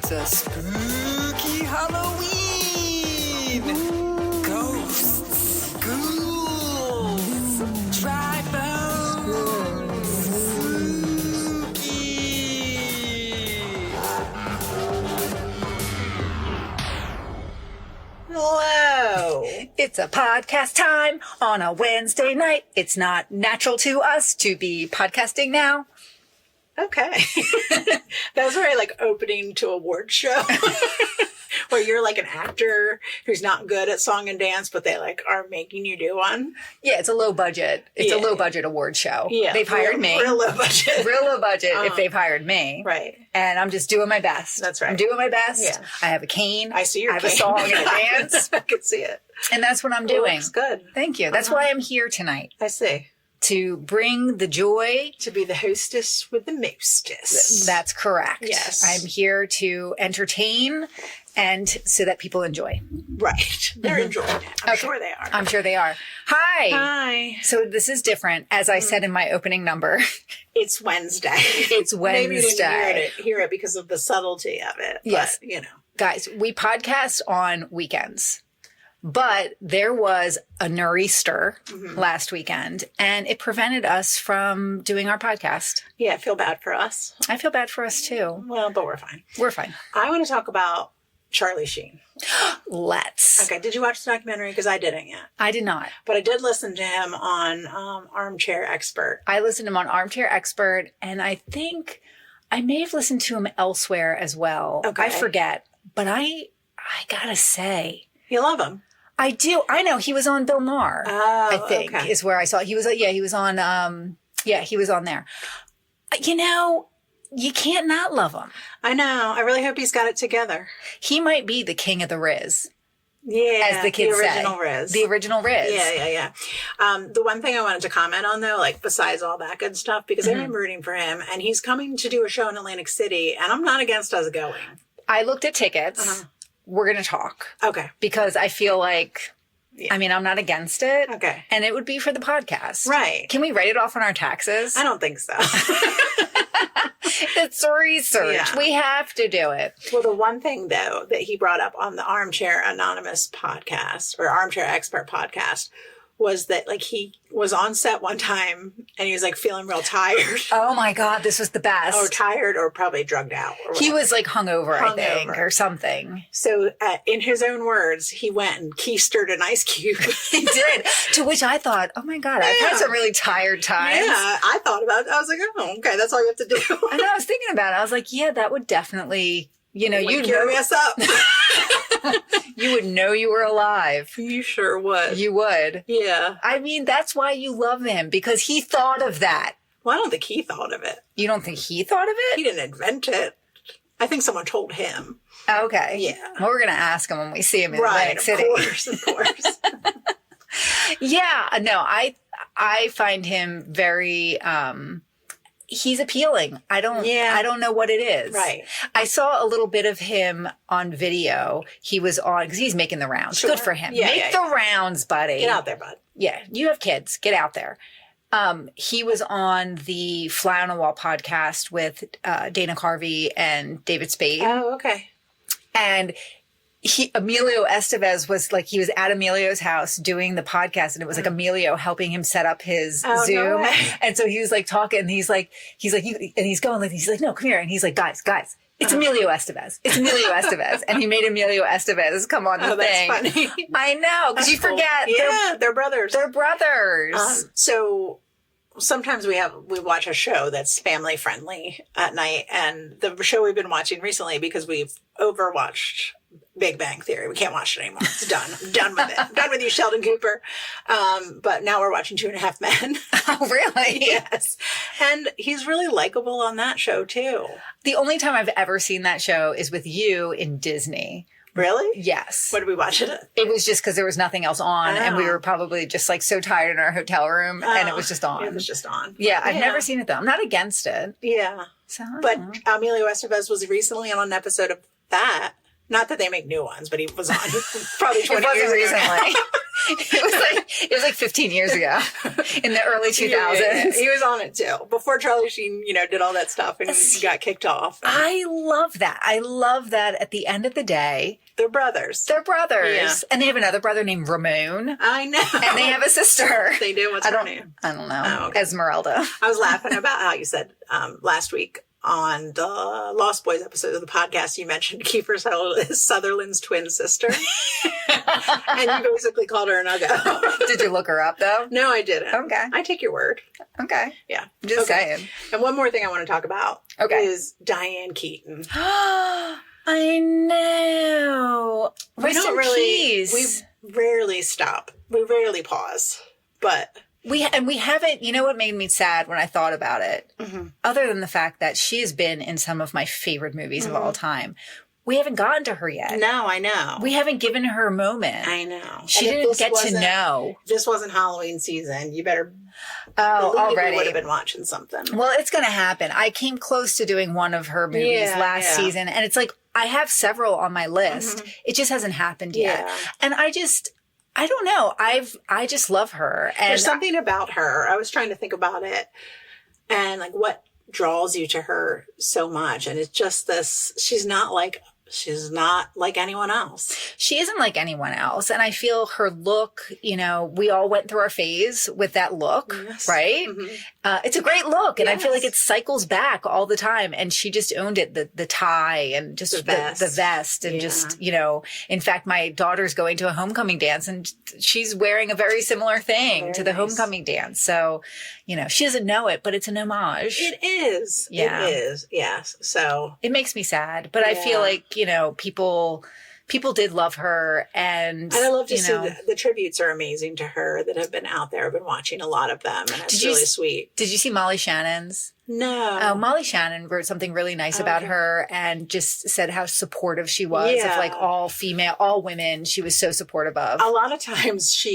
It's a spooky Halloween! Ooh. Ghosts, ghouls, dry bones, spooky! Hello! It's a podcast time on a Wednesday night. It's not natural to us to be podcasting now. Okay. That was very like opening to award show where you're like an actor who's not good at song and dance, but they like are making you do one. Yeah, it's a low budget. It's a low budget award show. Yeah. They've hired me. Real low budget. Real low budget if they've hired me. Right. And I'm just doing my best. That's right. I'm doing my best. Yeah. I have a cane. I see your I have cane. a song and a dance. I can see it. And that's what I'm doing. Looks good. Thank you. That's why I'm here tonight. I see. To bring the joy. To be the hostess with the mostess. That's correct. Yes. I'm here to entertain and so that people enjoy. Right. They're enjoying it. I'm sure they are. I'm sure they are. Hi. Hi. So this is different. As I said in my opening number, It's Wednesday. it's Wednesday. Maybe you didn't hear it because of the subtlety of it. Yes. But, you know. Guys, we podcast on weekends. But there was a nor'easter last weekend, and it prevented us from doing our podcast. Yeah, I feel bad for us. I feel bad for us, too. Well, but we're fine. We're fine. I want to talk about Charlie Sheen. Let's. Okay, did you watch the documentary? Because I didn't yet. I did not. But I did listen to him on Armchair Expert. I listened to him on Armchair Expert, and I think I may have listened to him elsewhere as well. Okay. I forget. But I gotta say, You love him. I do. I know he was on Bill Maher. Oh, I think okay. is where I saw he was. Yeah, he was on. He was on there. You know, you can't not love him. I know. I really hope he's got it together. He might be the king of the Riz. Yeah, as the kids the original say. Riz. The original Riz. Yeah. The one thing I wanted to comment on, though, like besides all that good stuff, because I've been rooting for him, and he's coming to do a show in Atlantic City, and I'm not against us going. I looked at tickets. We're going to talk. Okay. Because I feel like, I mean, I'm not against it. Okay. And it would be for the podcast. Right. Can we write it off on our taxes? I don't think so. It's research. Yeah. We have to do it. Well, the one thing, though, that he brought up on the Armchair Anonymous podcast or Armchair Expert podcast was that, like, he was on set one time and he was, like, feeling real tired. Oh, my God. This was the best. Or tired or probably drugged out. Or He was, like, hungover, I think, Hungover. or something. So, in his own words, he went and keistered an ice cube. He did. To which I thought, oh, my God, I've had some really tired times. Yeah, I thought about it. I was like, oh, okay, that's all you have to do. I know. I was thinking about it. I was like, yeah, that would definitely, you know, Wake your ass up. you would know you were alive. You sure would. You would. Yeah. I mean, that's why you love him, because he thought of that. Well, I don't think he thought of it. You don't think he thought of He it? didn't invent it. I think someone told him. Okay. Yeah. Well, we're going to ask him when we see him in Right, Atlantic City. of course. Yeah. No, I find him very, he's appealing. I don't know what it is. Right. I saw a little bit of him on video. He was on, because he's making the rounds. Sure. Good for him. Yeah, Make the rounds, buddy. Get out there, bud. Yeah. You have kids. Get out there. He was on the Fly on a Wall podcast with Dana Carvey and David Spade. Oh, okay. And Emilio Estevez was like, he was at Emilio's house doing the podcast, and it was like Emilio helping him set up his No Zoom. way. And so he was like talking, and he's like, and he's going like, he's like, no, come here. And he's like, guys, it's Emilio Estevez. It's Emilio Estevez. And he made Emilio Estevez come on the thing. That's funny. I know, because you Cool. forget. Yeah, they're brothers. They're brothers. So sometimes we watch a show that's family friendly at night, and the show we've been watching recently, because we've overwatched Big Bang Theory. We can't watch it anymore. It's done. I'm done with it. I'm done with you, Sheldon Cooper. But now we're watching 2.5 Men. Oh, really? Yes. And he's really likable on that show too. The only time I've ever seen that show is with you in Disney. Really? Yes. What did we watch it at? It was just because there was nothing else on, and we Oh. were probably just like so tired in our hotel room, and it was just on. It was just on. Yeah, I've never seen it though. I'm not against it. Yeah. So, I don't But know. Emilio Estevez was recently on an episode of that. Not that they make new ones, but he was on probably 20 it wasn't years ago. recently. It was like 15 years ago in the early 2000s. Yeah. He was on it too. Before Charlie Sheen, did all that stuff and got kicked off. I love that. I love that at the end of the day, they're brothers. Yeah. And they have another brother named Ramon. I know. And they have a sister. They do. What's her name? I don't know. Oh, okay. Esmeralda. I was laughing about how you said last week on the Lost Boys episode of the podcast, you mentioned Kiefer Sutherland's twin sister. And you basically called her an Uggo. Did you look her up, though? No, I didn't. Okay. I take your word. Okay. Yeah. Just saying. And one more thing I want to talk about is Diane Keaton. I know. We rarely stop. We rarely pause. But we haven't, you know what made me sad when I thought about it? Mm-hmm. Other than the fact that she has been in some of my favorite movies of all time. We haven't gotten to her yet. No, I know. We haven't given her a moment. I know. She didn't get to know. If this wasn't Halloween season, you better already we would have been watching something. Well, it's going to happen. I came close to doing one of her movies last season, and it's like I have several on my list. Mm-hmm. It just hasn't happened yet. And I don't know. I just love her. And there's something about her. I was trying to think about it and like what draws you to her so much. And it's just this, she's not like anyone else. She isn't like anyone else. And I feel her look, we all went through our phase with that look, right? Mm-hmm. It's a great look. And I feel like it cycles back all the time. And she just owned it, the tie and just the vest and just, in fact, my daughter's going to a homecoming dance and she's wearing a very similar thing to the homecoming dance. So, she doesn't know it, but it's an homage. It is. Yeah. It is. Yes. So it makes me sad, but I feel like, people did love her. And I love to see the tributes are amazing to her that have been out there. I've been watching a lot of them and it's really sweet. Did you see Molly Shannon's? No. Oh, Molly Shannon wrote something really nice about her and just said how supportive she was of like all women. She was so supportive of. A lot of times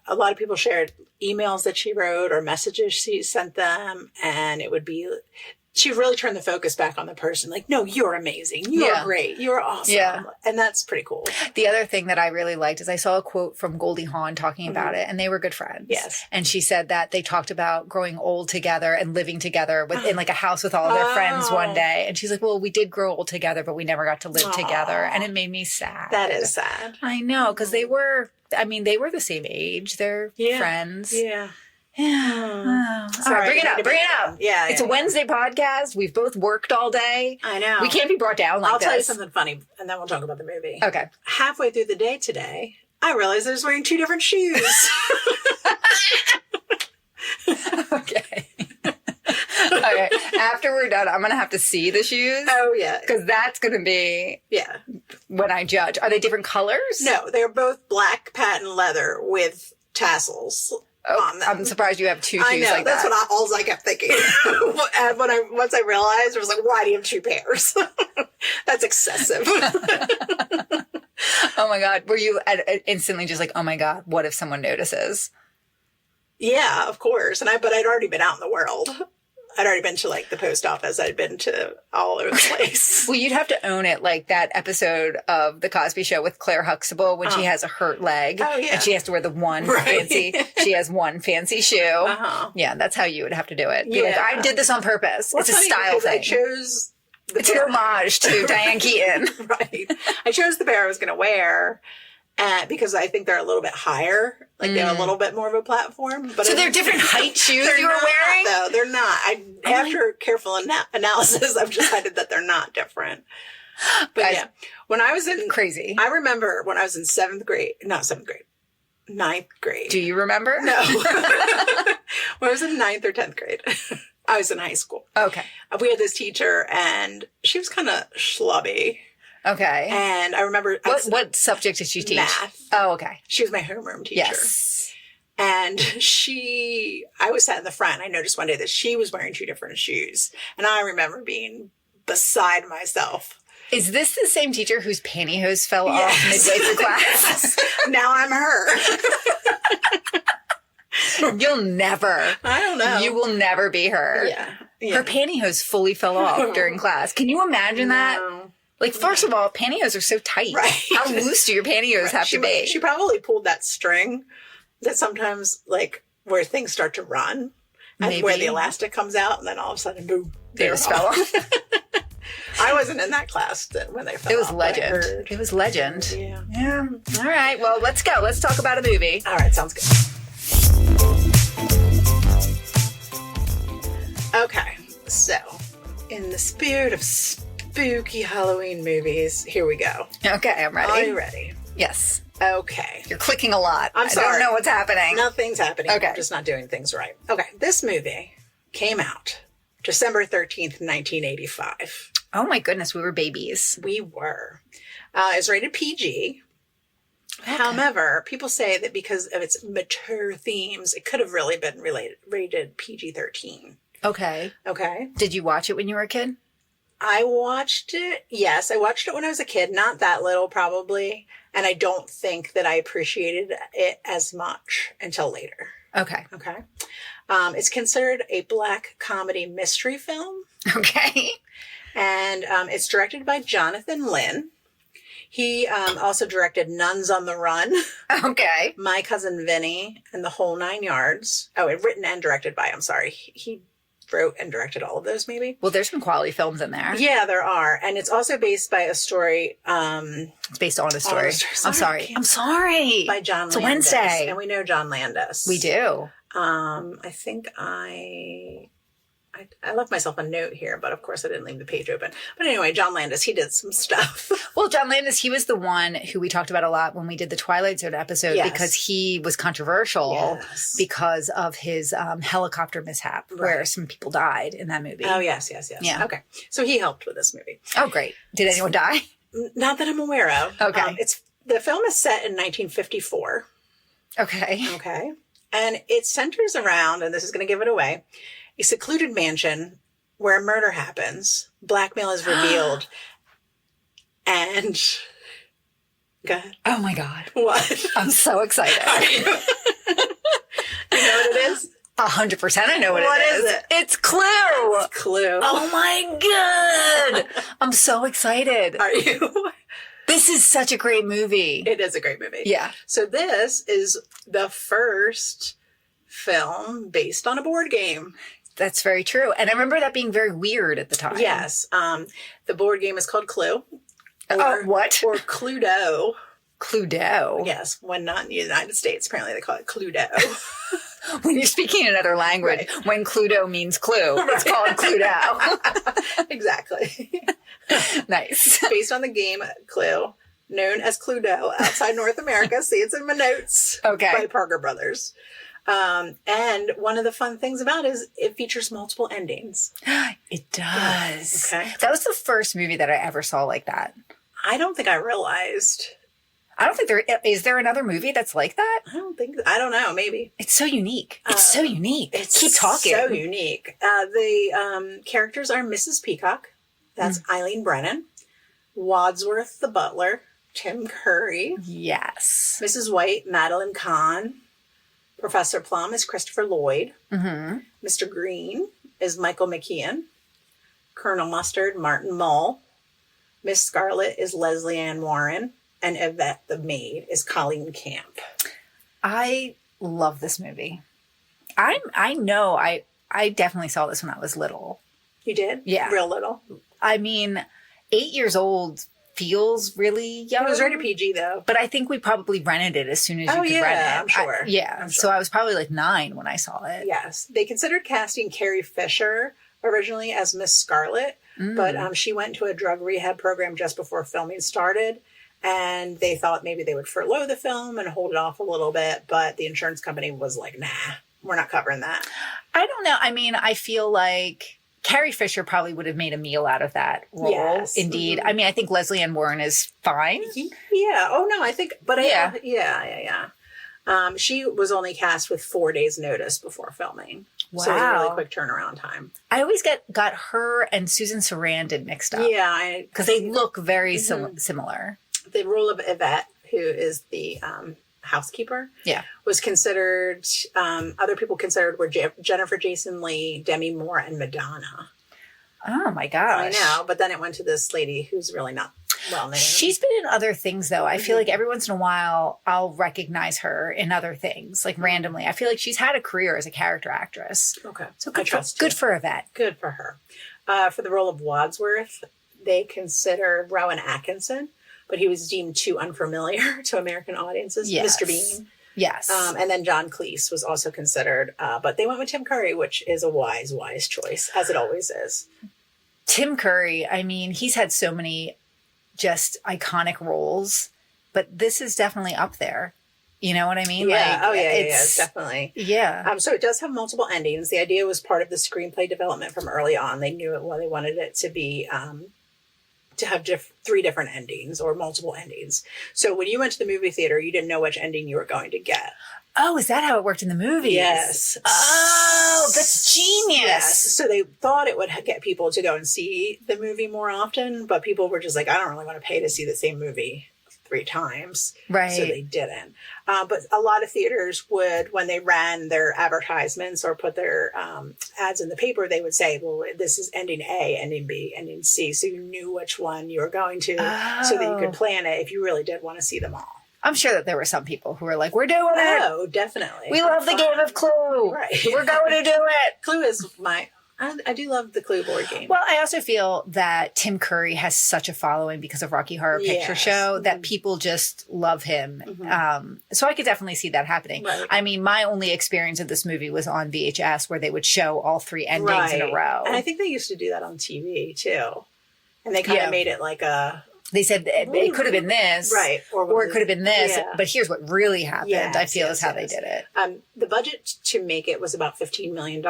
a lot of people shared emails that she wrote or messages she sent them. And it would be, she really turned the focus back on the person. Like, no, you're amazing. You're great. You're awesome. Yeah. And that's pretty cool. The other thing that I really liked is I saw a quote from Goldie Hawn talking about it, and they were good friends. Yes. And she said that they talked about growing old together and living together in like a house with all of their friends one day. And she's like, well, we did grow old together, but we never got to live together. And it made me sad. That is sad. I know, because they were the same age. They're friends. Yeah. Yeah. All right, bring it up. Yeah. It's a Wednesday podcast. We've both worked all day. I know. We can't be brought down like this. I'll tell you something funny, and then we'll talk about the movie. Okay. Halfway through the day today, I realized I was wearing two different shoes. Okay. Okay. After we're done, I'm going to have to see the shoes. Oh, yeah. Because that's going to be when I judge. Are they different colors? No, they're both black patent leather with tassels. I'm surprised you have two shoes like that. That's what all I kept thinking. And once I realized, I was like, why do you have two pairs? That's excessive. Oh my God. Were you instantly just like, oh my God, what if someone notices? Yeah, of course. But I'd already been out in the world. I'd already been to like the post office. I'd been to all over the place. Well, you'd have to own it, like that episode of The Cosby Show with Claire Huxtable when she has a hurt leg. Oh, yeah. And she has to wear the one she has one fancy shoe. Uh-huh. Yeah, that's how you would have to do it. Be like, I did this on purpose. It's a style thing. I chose it's an homage to Diane Keaton. Right. I chose the pair I was going to wear. Because I think they're a little bit higher, like they have a little bit more of a platform. But so they're different height shoes you were wearing? No, they're not. After careful analysis, I've decided that they're not different. But Guys, yeah, when I was in crazy, I remember when I was in ninth grade. Do you remember? No, when I was in 9th or 10th grade. I was in high school. Okay, we had this teacher, and she was kind of schlubby. Okay. And I remember... What subject did she teach? Math. Oh, okay. She was my homeroom teacher. Yes. And I was sat in the front. I noticed one day that she was wearing two different shoes. And I remember being beside myself. Is this the same teacher whose pantyhose fell off midway through class? Yes. Now I'm her. You'll never. I don't know. You will never be her. Yeah. Her pantyhose fully fell off during class. Can you imagine that? Like, first of all, pantyhose are so tight. Right. How loose do your pantyhose have to be? She probably pulled that string that sometimes, like, where things start to run and where the elastic comes out, and then all of a sudden, boom, they just fell off. I wasn't in that class when they fell off. It was legend. It was legend. Yeah. Yeah. All right. Well, let's go. Let's talk about a movie. All right. Sounds good. Okay. So, in the spirit of spooky Halloween movies, here we go. Okay. I'm ready. Are you ready? Yes. Okay. You're clicking a lot. I'm sorry. I don't know what's happening. Nothing's happening. Okay. I'm just not doing things right. Okay. This movie came out December 13th, 1985. Oh my goodness. We were babies. We were. It's rated PG. Okay. However, people say that because of its mature themes, it could have really been rated PG-13. Okay. Okay. Did you watch it when you were a kid? I watched it. Yes, I watched it when I was a kid. Not that little, probably. And I don't think that I appreciated it as much until later. Okay. Okay. It's considered a black comedy mystery film. Okay. And it's directed by Jonathan Lynn. He also directed Nuns on the Run. Okay. My Cousin Vinny and The Whole Nine Yards. Oh, and written and directed by, I'm sorry. He wrote and directed all of those, maybe. Well, there's some quality films in there. Yeah, there are. And it's also based by a story. It's based on a story. I'm sorry. By John Landis. It's a Wednesday. And we know John Landis. We do. I think I left myself a note here, but of course I didn't leave the page open. But anyway, John Landis, he did some stuff. Well, John Landis, he was the one who we talked about a lot when we did the Twilight Zone episode because he was controversial because of his helicopter mishap where some people died in that movie. Oh, yes. Yeah. Okay. So he helped with this movie. Oh, great. Did anyone die? Not that I'm aware of. Okay. The film is set in 1954. Okay. And it centers around, and this is going to give it away, a secluded mansion where a murder happens. Blackmail is revealed. And go ahead. Oh my God. What? I'm so excited. You know what it is? 100% I know what it is. What is it? It's Clue. It's Clue. Oh my God. I'm so excited. Are you? This is such a great movie. It is a great movie. Yeah. So this is the first film based on a board game. That's very true. And I remember that being very weird at the time. Yes. The board game is called Clue. What? Or Cluedo. Cluedo. Yes. When not in the United States, apparently they call it Cluedo. When you're speaking another language, when Cluedo means clue, it's called Cluedo. Exactly. Nice. Based on the game Clue, known as Cluedo outside North America. See, it's in my notes. Okay. By Parker Brothers. And one of the fun things about it is it features multiple endings. It does. Okay. That was the first movie that I ever saw like that. I don't think I realized. I don't think is there another movie that's like that? I don't know, maybe. It's so unique. It's so unique. Keep talking. So unique. The characters are Mrs. Peacock. That's Eileen Brennan. Wadsworth the butler. Tim Curry. Yes. Mrs. White, Madeline Kahn. Professor Plum is Christopher Lloyd. Mm-hmm. Mr. Green is Michael McKeon. Colonel Mustard, Martin Mull. Miss Scarlet is Leslie Ann Warren. And Yvette the maid is Colleen Camp. I love this movie. I know I definitely saw this when I was little. You did? Yeah. Real little? I mean, 8 years old feels really young. It was rated PG though. But I think we probably rented it as soon as you could rent it. I'm sure. I'm sure. So I was probably like 9 when I saw it. Yes. They considered casting Carrie Fisher originally as Miss Scarlet, but she went to a drug rehab program just before filming started. And they thought maybe they would furlough the film and hold it off a little bit. But the insurance company was like, nah, we're not covering that. I don't know. I mean, I feel like Carrie Fisher probably would have made a meal out of that role. Yes. Indeed. I mean, I think Leslie Ann Warren is fine. Yeah. Oh, no, I think, but yeah. She was only cast with 4 days notice before filming. Wow. So it was a really quick turnaround time. I always got her and Susan Sarandon mixed up. Yeah. Because they look very similar. The role of Yvette, who is the housekeeper, was considered, other people considered were Jennifer Jason Leigh, Demi Moore, and Madonna. Oh my I gosh. know, but then it went to this lady who's really not well known. She's been in other things though. I feel like every once in a while I'll recognize her in other things, like randomly. I feel like she's had a career as a character actress. Okay. So I good, trust good for Yvette. Good for her. For the role of Wadsworth, they considered Rowan Atkinson, but he was deemed too unfamiliar to American audiences. Yes. Mr. Bean. Yes. And then John Cleese was also considered, but they went with Tim Curry, which is a wise choice, as it always is. Tim Curry, I mean, he's had so many just iconic roles, but this is definitely up there. You know what I mean? Yeah. Like, It's definitely. Yeah. So it does have multiple endings. The idea was part of the screenplay development from early on. They knew it well. They wanted it to be to have 3 different endings or multiple endings. So when you went to the movie theater, you didn't know which ending you were going to get. Oh, is that how it worked in the movies? Yes. Oh, that's genius. Yes. So they thought it would get people to go and see the movie more often, but people were just like, I don't really want to pay to see the same movie 3 times. Right. So they didn't. But a lot of theaters would, when they ran their advertisements or put their ads in the paper, they would say, well, this is ending A, ending B, ending C. So you knew which one you were going to so that you could plan it if you really did want to see them all. I'm sure that there were some people who were like, we're doing it. Oh, definitely. We love the game of Clue. Right. We're going to do it. Clue is I do love the Clue board game. Well, I also feel that Tim Curry has such a following because of Rocky Horror Picture Show that people just love him. So I could definitely see that happening. Right. I mean, my only experience of this movie was on VHS where they would show all 3 endings in a row. And I think they used to do that on TV too. And they kind of made it like a... They said it could have been this. Right. Or it could have been this. Yeah. But here's what really happened, Yes, I feel yes, is how yes. they did it. The budget to make it was about $15 million.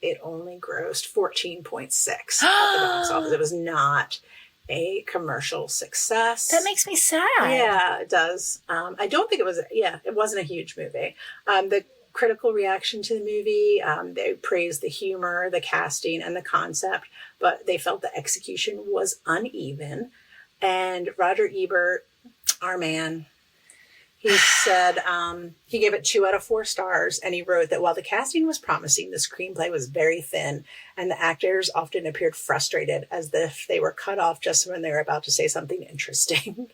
It only grossed 14.6 at the box office. It was not a commercial success. That makes me sad. Yeah, it does. I don't think it was, it wasn't a huge movie. The critical reaction to the movie, they praised the humor, the casting, and the concept, but they felt the execution was uneven. And Roger Ebert, our man, he said he gave it 2 out of 4 stars. And he wrote that while the casting was promising, the screenplay was very thin. And the actors often appeared frustrated as if they were cut off just when they were about to say something interesting.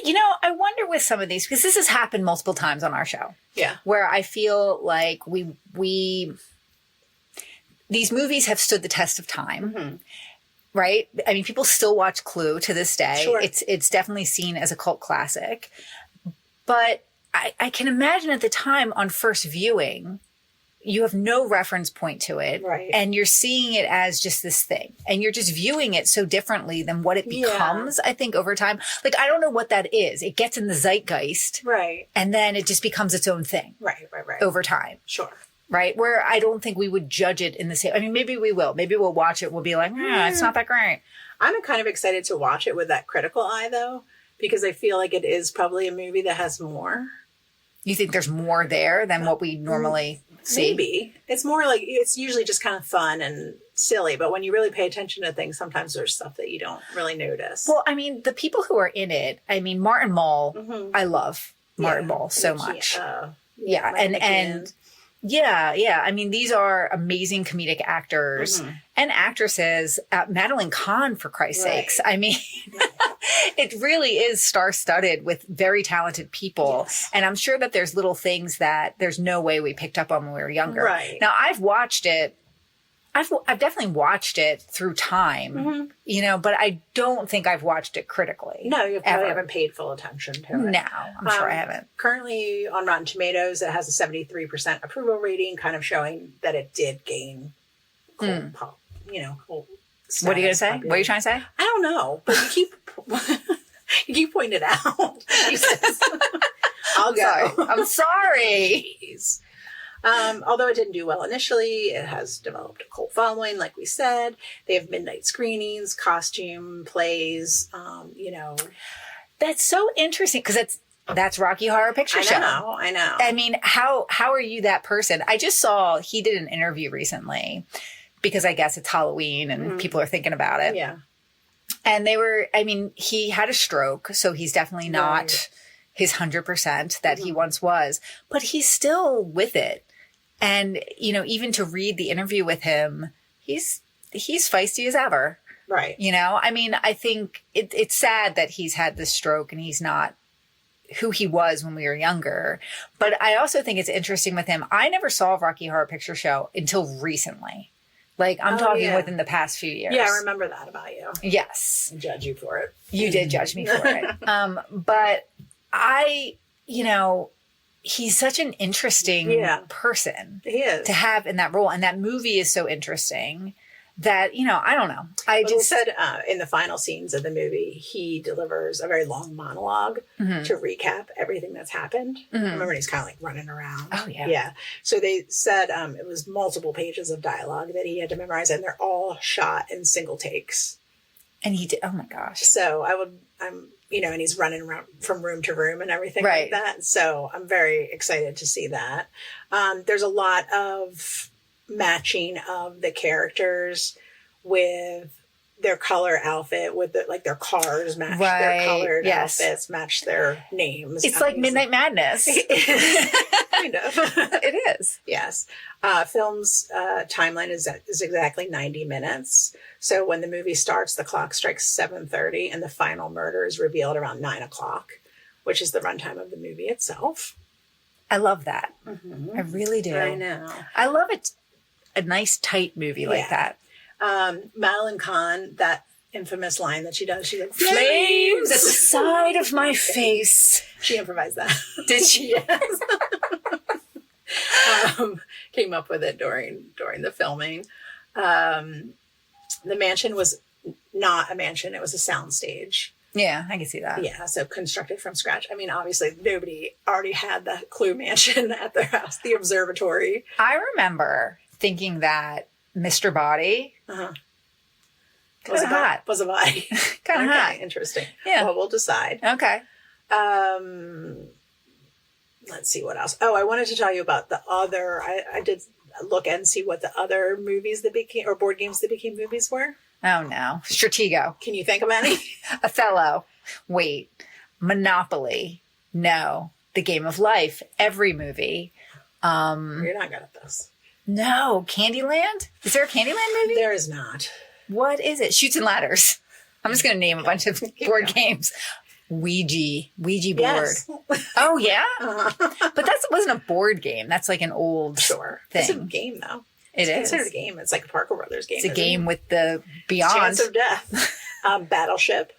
You know, I wonder with some of these, because this has happened multiple times on our show. Yeah. Where I feel like these movies have stood the test of time. Right? I mean, people still watch Clue to this day. Sure. It's definitely seen as a cult classic. But I can imagine at the time on first viewing, you have no reference point to it. Right. And you're seeing it as just this thing. And you're just viewing it so differently than what it becomes, I think, over time. Like, I don't know what that is. It gets in the zeitgeist. Right. And then it just becomes its own thing. Right. Over time. Sure. Right? Where I don't think we would judge it in the same. I mean, maybe we will. Maybe we'll watch it. We'll be like, it's not that great. I'm kind of excited to watch it with that critical eye, though, because I feel like it is probably a movie that has more. You think there's more there than what we normally see? Maybe. It's more like, it's usually just kind of fun and silly, but when you really pay attention to things, sometimes there's stuff that you don't really notice. Well, I mean, the people who are in it, I mean, Martin Mull, I love Martin Mull so much. Yeah. And yeah. I mean, these are amazing comedic actors and actresses. Madeline Kahn, for Christ's sakes. I mean, it really is star-studded with very talented people. Yes. And I'm sure that there's little things that there's no way we picked up on when we were younger. Right. Now, I've watched it. I've definitely watched it through time, you know, but I don't think I've watched it critically. No, you probably ever. haven't paid full attention to it. No, I'm sure I haven't. Currently on Rotten Tomatoes, it has a 73% approval rating, kind of showing that it did gain cult pop, cult status. What are you going to say? What are you trying to say? I don't know, but you keep pointing it out. Jesus. I'll go. I'm sorry. Jeez. Although it didn't do well initially, it has developed a cult following, like we said. They have midnight screenings, costume plays, That's so interesting because that's Rocky Horror Picture Show. I know. I mean, how are you that person? I just saw he did an interview recently because I guess it's Halloween and people are thinking about it. Yeah. And he had a stroke, so he's definitely not his 100% that he once was, but he's still with it. And, even to read the interview with him, he's he's feisty as ever. Right. You know, I mean, I think it's sad that he's had this stroke and he's not who he was when we were younger. But I also think it's interesting with him. I never saw Rocky Horror Picture Show until recently. Like, I'm talking within the past few years. Yeah, I remember that about you. Yes. I judge you for it. You did judge me for it. But you know, he's such an interesting person He is. to have in that role. And that movie is so interesting that, you know, I don't know. He said in the final scenes of the movie, he delivers a very long monologue to recap everything that's happened. Remember, he's kind of like running around. Oh, yeah. Yeah. So they said it was multiple pages of dialogue that he had to memorize, and they're all shot in single takes. And he did, oh my gosh. So you know, and he's running around from room to room and everything like that. So I'm very excited to see that. There's a lot of matching of the characters with their color outfit, with their cars match their colored outfits, match their names. It's like Midnight Madness. Kind of. It is. Yes. Film's timeline is exactly 90 minutes. So when the movie starts, the clock strikes 7:30 and the final murder is revealed around 9 o'clock, which is the runtime of the movie itself. I love that. I really do. I know. I love it. A nice tight movie like that. Madeline Kahn, that infamous line that she does, she's like, flames at the side of my face. She improvised that. Did she? Yes. Came up with it during the filming. The mansion was not a mansion, it was a soundstage. Yeah, I can see that. Yeah, so constructed from scratch. I mean, obviously, nobody already had the Clue mansion at their house, the observatory. I remember thinking that Mr. Body was a body. Kind of hot. Interesting. Yeah. Well, we'll decide. Okay. Let's see what else. Oh, I wanted to tell you about the other. I did look and see what the other movies that became, or board games that became movies were. Oh, no. Stratego. Can you think of any? Othello. Wait. Monopoly. No. The Game of Life. Every movie. You're not good at this. No. Candyland? Is there a Candyland movie? There is not. What is it? Chutes and Ladders. I'm just going to name a bunch of board games. Ouija board. Yes. Oh, yeah? But that wasn't a board game. That's like an old thing. It's a game, though. It's considered a game. It's like a Parker Brothers game. It's a game with the Beyond. Chance of Death. Battleship.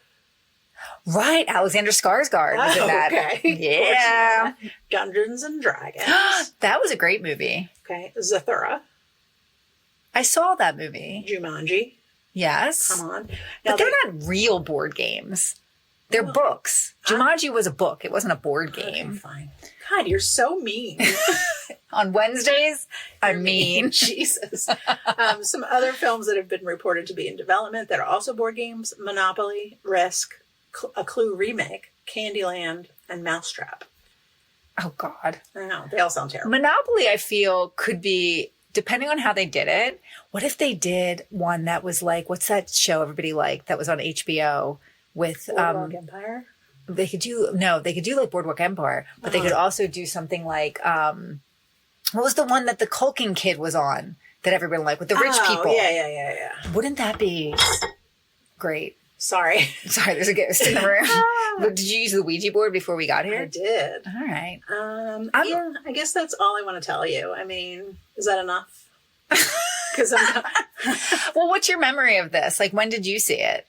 Right. Alexander Skarsgård was in that. Okay. Yeah. Dungeons and Dragons. That was a great movie. Okay. Zathura. I saw that movie. Jumanji. Yes. Come on. Now, but they're not real board games. They're books. Jumanji was a book. It wasn't a board game. Okay, fine. God, you're so mean. On Wednesdays, I'm mean. Jesus. Some other films that have been reported to be in development that are also board games: Monopoly, Risk, a Clue remake, Candyland, and Mousetrap. Oh, God. I know. They all sound terrible. Monopoly, I feel, could be, depending on how they did it. What if they did one that was like, what's that show everybody liked that was on HBO with... Boardwalk Empire? They could do like Boardwalk Empire, but they could also do something like, what was the one that the Culkin kid was on that everyone liked with the rich people? Yeah. Wouldn't that be great? Sorry, there's a ghost in the room. Did you use the Ouija board before we got here? I did. All right. Yeah, I guess that's all I want to tell you. I mean, is that enough? Because Well, what's your memory of this? Like, when did you see it?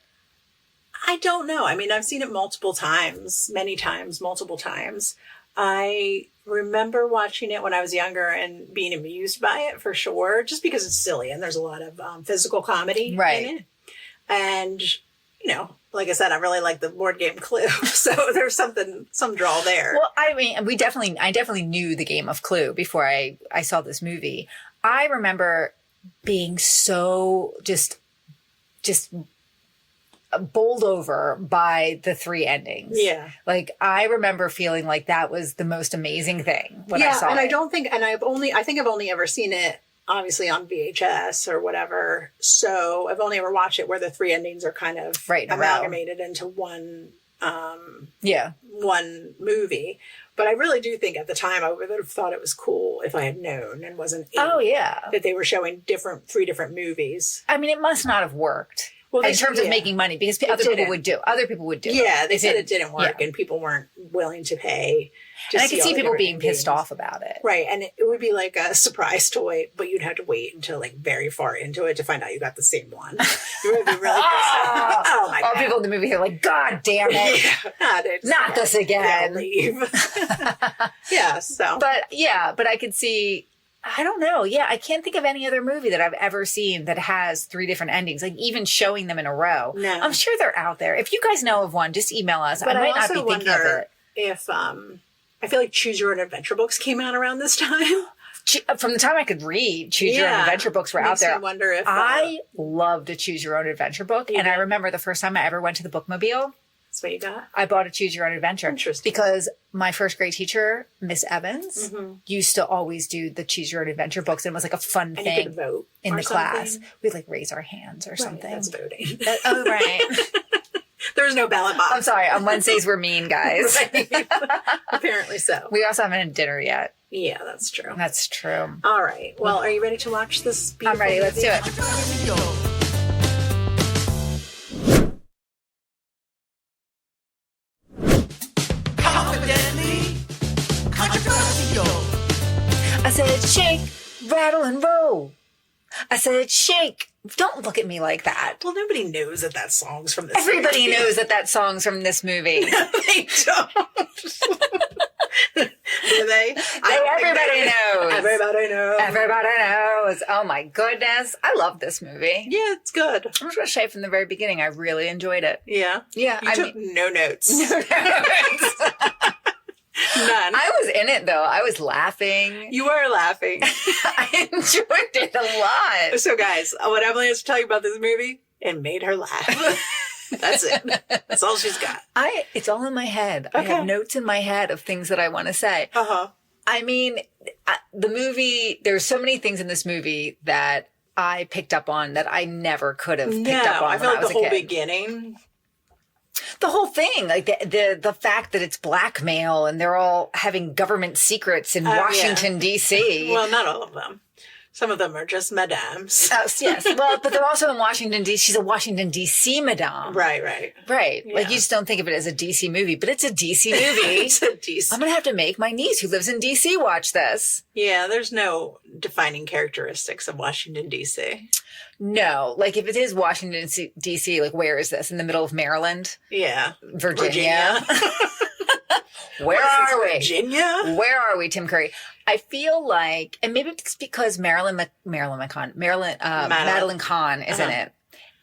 I don't know. I mean, I've seen it multiple times. I remember watching it when I was younger and being amused by it for sure, just because it's silly and there's a lot of physical comedy in it. And, you know, like I said, I really like the board game Clue. So there's some draw there. Well, I mean, I definitely knew the game of Clue before I saw this movie. I remember being so just bowled over by the three endings. Yeah. Like, I remember feeling like that was the most amazing thing when I saw it. And I think I've only ever seen it obviously on VHS or whatever. So I've only ever watched it where the three endings are kind of right in amalgamated into one Yeah. one movie. But I really do think at the time I would have thought it was cool if I had known and wasn't Oh, yeah. that they were showing three different movies. I mean, it must not have worked. Well, in terms of making money, because other people would do. Other people would do. Yeah, they said it didn't work, and people weren't willing to pay. And I could see people being pissed off about it. Right, and it would be like a surprise toy, but you'd have to wait until like very far into it to find out you got the same one. You would be really pissed off. Oh my god! All people in the movie are like, "God damn it, not this again!" Leave. Yeah. So, but I could see. I don't know. Yeah, I can't think of any other movie that I've ever seen that has 3 different endings, like even showing them in a row. No. I'm sure they're out there. If you guys know of one, just email us. But I might I not be also thinking of wonder it. if I feel like Choose Your Own Adventure books came out around this time. From the time I could read, Choose Your Own Adventure books were out there. I wonder if I loved a Choose Your Own Adventure book, and I remember the first time I ever went to the bookmobile. That's what you got? I bought a Choose Your Own Adventure. Interesting. Because my first grade teacher, Miss Evans, used to always do the Choose Your Own Adventure books, and it was like a fun And thing you could vote in the something. class. We'd like raise our hands or something. That's voting. Oh, right. There was no ballot box. I'm sorry. On Wednesdays, we're mean, guys. Right. Apparently so. We also haven't had dinner yet. Yeah, that's true. That's true. All right. Well, are you ready to watch this beautiful I'm ready. Let's movie? do it. I said, shake, rattle, and roll. I said, shake. Don't look at me like that. Well, nobody knows that song's from this Everybody movie. knows that song's from this movie. They don't. Do they? Everybody knows. Everybody knows. Everybody knows. Oh my goodness. I love this movie. Yeah, it's good. I'm just going to say from the very beginning, I really enjoyed it. Yeah. Yeah. You took no notes. None. I was in it though. I was laughing. You were laughing. I enjoyed it a lot. So, guys, what Emily has to tell you about this movie, it made her laugh. That's it. That's all she's got. It's all in my head. I have notes in my head of things that I want to say. Uh-huh. I mean, the movie, there's so many things in this movie that I picked up on that I never could have picked up on I feel when like the whole kid. beginning. The whole thing, like the fact that it's blackmail and they're all having government secrets in Washington, D.C. Well, not all of them. Some of them are just madames. Yes. Well, but they're also in Washington, D.C. She's a Washington, D.C. madame. Right. Right. Yeah. Like, you just don't think of it as a D.C. movie, but it's a D.C. movie. It's a decent. I'm going to have to make my niece who lives in D.C. watch this. Yeah, there's no defining characteristics of Washington, D.C. No. Like, if it is Washington, D.C., like, where is this? In the middle of Maryland? Yeah. Virginia. Where are we? Virginia? Where are we, Tim Curry? I feel like, and maybe it's because Madeline Kahn is in it.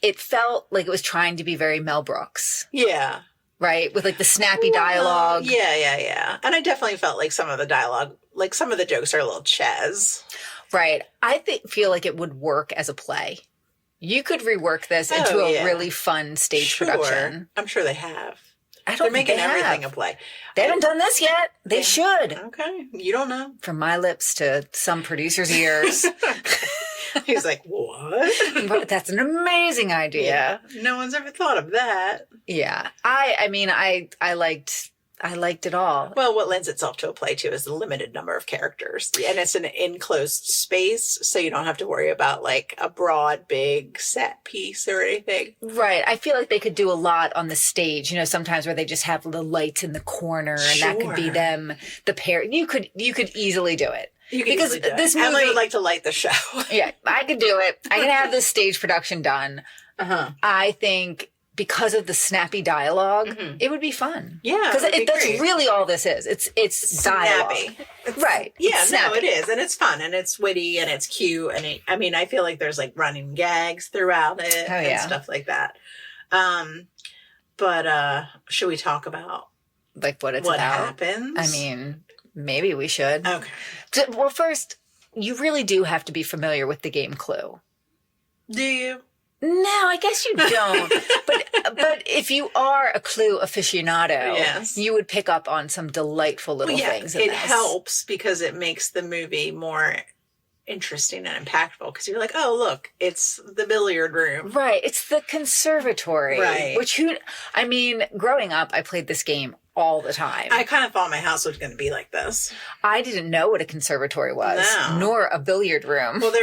It felt like it was trying to be very Mel Brooks, Yeah. right? With like the snappy dialogue. Yeah. And I definitely felt like some of the dialogue, like some of the jokes are a little chaz. Right. I feel like it would work as a play. You could rework this into a really fun stage production. I'm sure they have. I They're don't think making they everything have. a play. They haven't done this yet. They should. Okay. You don't know. From my lips to some producer's ears. He's like, what? But that's an amazing idea. Yeah. No one's ever thought of that. Yeah. I mean, I liked it all. Well, what lends itself to a play too is the limited number of characters. And it's an enclosed space, so you don't have to worry about like a broad, big set piece or anything. Right. I feel like they could do a lot on the stage, you know, sometimes where they just have the lights in the corner and that could be them, the pair. You could easily do it. Because this movie, Emily would like to light the show. Yeah, I could do it. I can have this stage production done. Uh-huh. I think because of the snappy dialogue, it would be fun. Yeah, because that's great. really all this is. It's dialogue, right? Yeah, it's no, it is, and it's fun, and it's witty, and it's cute, and I feel like there's like running gags throughout it and stuff like that. But should we talk about like what about? Happens? I mean, maybe we should. Okay. Well, first, you really do have to be familiar with the game Clue. Do you? No, I guess you don't. but if you are a Clue aficionado, you would pick up on some delightful little things. It helps because it makes the movie more interesting and impactful because you're like, oh, look, it's the billiard room. Right. It's the conservatory. Right. Growing up, I played this game all the time. I kind of thought my house was going to be like this. I didn't know what a conservatory was, nor a billiard room. Well,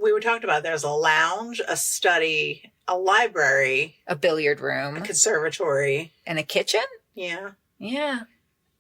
we were talking about there's a lounge, a study, a library, a billiard room, a conservatory, and a kitchen. Yeah. Yeah.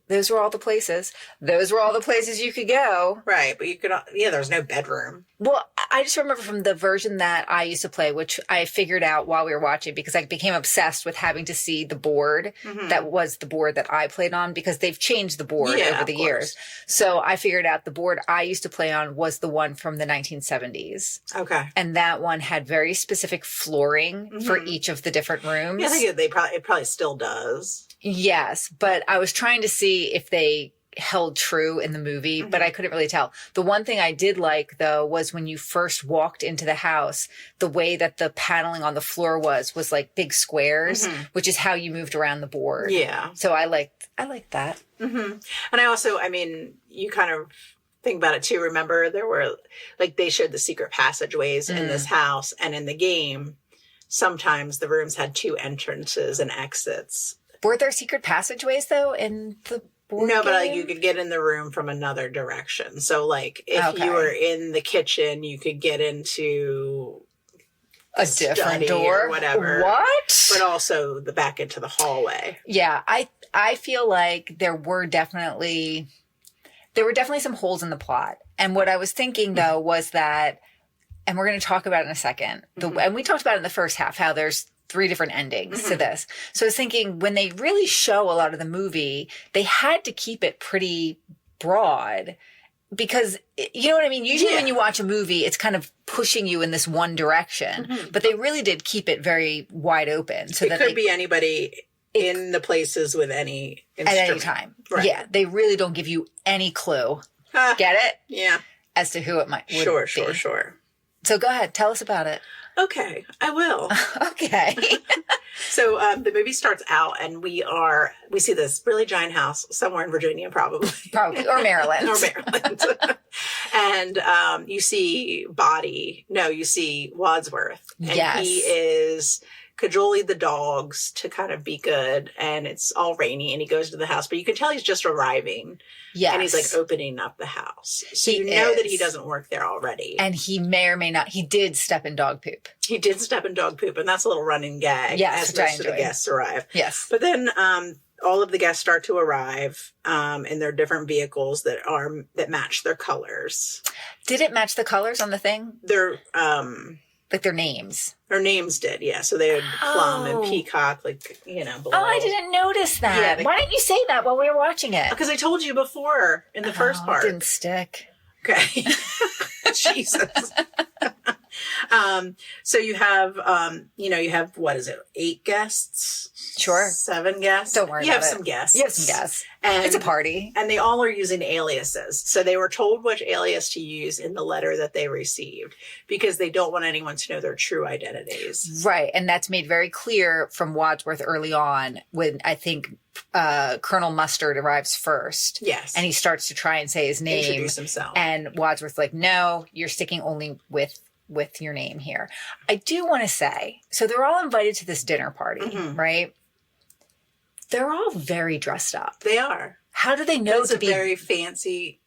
Those were all the places. Those were all the places you could go. Right. But there's no bedroom. Well, I just remember from the version that I used to play, which I figured out while we were watching because I became obsessed with having to see the board. That was the board that I played on because they've changed the board over the years. So I figured out the board I used to play on was the one from the 1970s. Okay. And that one had very specific flooring for each of the different rooms. Yeah, I think it probably still does. Yes, but I was trying to see if they held true in the movie, but I couldn't really tell. The one thing I did like, though, was when you first walked into the house, the way that the paneling on the floor was like big squares, which is how you moved around the board. Yeah. So I liked that. And I also, you kind of think about it too. Remember, there were, like, they showed the secret passageways in this house, and in the game, sometimes the rooms had 2 entrances and exits. Were there secret passageways, though, in the board No, but game? you could get in the room from another direction. So, like, if you were in the kitchen, you could get into a different door or whatever. What? But also the back into the hallway. Yeah, I feel like there were definitely some holes in the plot. And what I was thinking, though, was that, and we're going to talk about it in a second, and we talked about it in the first half, how there's 3 different endings to this. So I was thinking when they really show a lot of the movie, they had to keep it pretty broad because, you know what I mean? Usually when you watch a movie, it's kind of pushing you in this one direction, but they really did keep it very wide open. So it could be anybody in the places with any instrument. At any time. Right. Yeah. They really don't give you any clue. Get it? Yeah. As to who it would be. Sure. So go ahead. Tell us about it. Okay, I will. Okay. So the movie starts out and we see this really giant house somewhere in Virginia, probably. Or Maryland. And you see you see Wadsworth. And he is cajoling the dogs to kind of be good, and it's all rainy, and he goes to the house, but you can tell he's just arriving. Yes. And he's like opening up the house. So you know that he doesn't work there already. And he may or may not, he did step in dog poop. He did step in dog poop, and that's a little running gag as most of the guests arrive. Yes. But then all of the guests start to arrive in their different vehicles that match their colors. Did it match the colors on the thing? Their like their names. Their names did, yeah. So they had Plum and Peacock, below. Oh, I didn't notice that. Yeah, why didn't you say that while we were watching it? Because I told you before in the first part. It didn't stick. Okay. Jesus. So you have, what is it? 8 guests? Sure. 7 guests? Don't worry about it. You have some guests. You have some guests. And it's a party. And they all are using aliases. So they were told which alias to use in the letter that they received because they don't want anyone to know their true identities. Right. And that's made very clear from Wadsworth early on when I think Colonel Mustard arrives first. Yes. And he starts to try and say his name. Introduce himself. And Wadsworth's like, no, you're sticking only with your name here. I do want to say, so they're all invited to this dinner party, right? They're all very dressed up. They are. How do they know it's a very fancy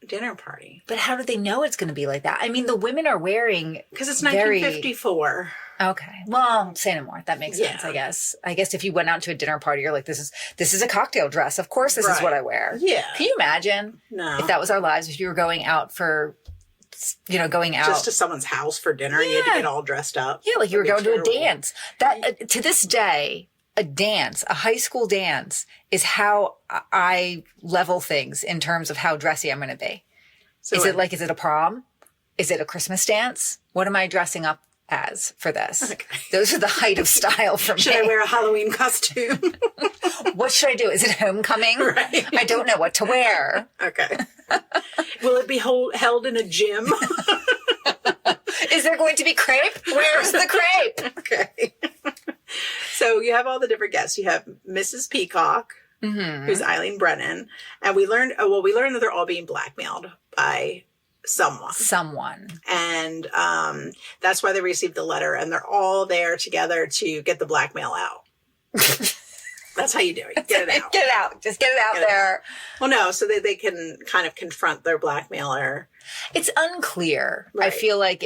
dinner party? But how do they know it's going to be like that? I mean, the women are wearing because it's 1954. Okay. Well, say no more. That makes sense, I guess. I guess if you went out to a dinner party, you're like, this is a cocktail dress. Of course, this is what I wear. Yeah. Can you imagine? No. If that was our lives, if you were going out just to someone's house for dinner, you had to get all dressed up. Yeah, like you were going to a dance. That to this day, a high school dance is how I level things in terms of how dressy I'm going to be. So is it a prom? Is it a Christmas dance? What am I dressing up as for this? Okay. Those are the height of style for me. Should I wear a Halloween costume? What should I do? Is it homecoming? Right. I don't know what to wear. Okay. Will it be held in a gym? Is there going to be crepe? Where's the crepe? Okay. So you have all the different guests. You have Mrs. Peacock, who's Eileen Brennan. And we learned that they're all being blackmailed by someone. And that's why they received the letter, and they're all there together to get the blackmail out. That's how you do it. Get it out. Get it out. Just get it out there. Well, no, so they can kind of confront their blackmailer. It's unclear. Right. I feel like